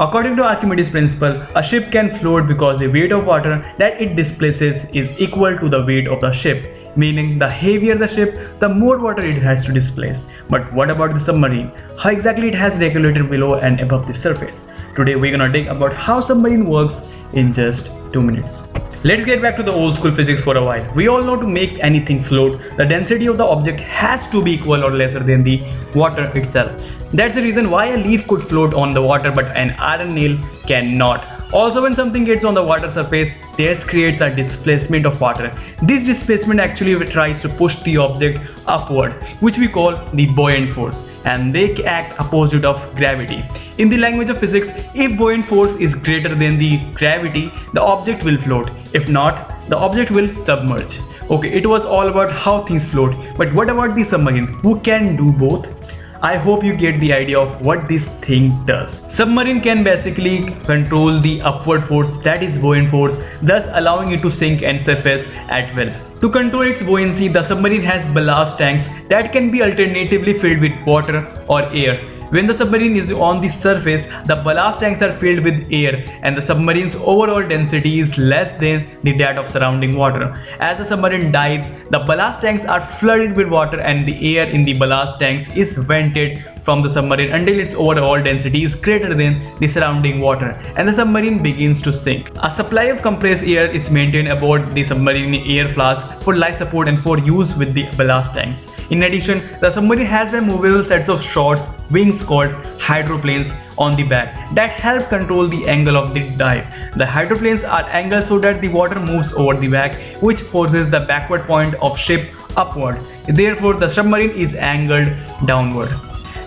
According to Archimedes' principle, a ship can float because the weight of water that it displaces is equal to the weight of the ship, meaning the heavier the ship, the more water it has to displace. But what about the submarine? How exactly it has regulated below and above the surface? Today we're gonna dig about how submarine works in just 2 minutes. Let's get back to the old school physics for a while. We all know to make anything float, the density of the object has to be equal or lesser than the water itself. That's the reason why a leaf could float on the water but an iron nail cannot. Also, when something gets on the water surface, this creates a displacement of water. This displacement actually tries to push the object upward, which we call the buoyant force, and they act opposite of gravity. In the language of physics, if buoyant force is greater than the gravity, the object will float. If not, the object will submerge. Okay, it was all about how things float, but what about the submarine, who can do both? I hope you get the idea of what this thing does. Submarine can basically control the upward force, that is buoyant force, thus allowing it to sink and surface at will. To control its buoyancy, the submarine has ballast tanks that can be alternatively filled with water or air. When the submarine is on the surface, the ballast tanks are filled with air and the submarine's overall density is less than that of surrounding water. As the submarine dives, the ballast tanks are flooded with water and the air in the ballast tanks is vented from the submarine until its overall density is greater than the surrounding water and the submarine begins to sink. A supply of compressed air is maintained aboard the submarine air flask for life support and for use with the ballast tanks. In addition, the submarine has a movable sets of shorts, wings called hydroplanes on the back that help control the angle of the dive. The hydroplanes are angled so that the water moves over the back, which forces the backward point of ship upward. Therefore, the submarine is angled downward.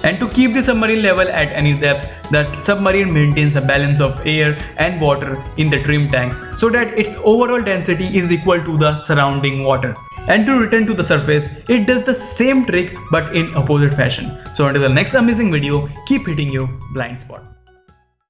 And to keep the submarine level at any depth, the submarine maintains a balance of air and water in the trim tanks so that its overall density is equal to the surrounding water. And to return to the surface, it does the same trick but in opposite fashion. So until the next amazing video, keep hitting your blind spot.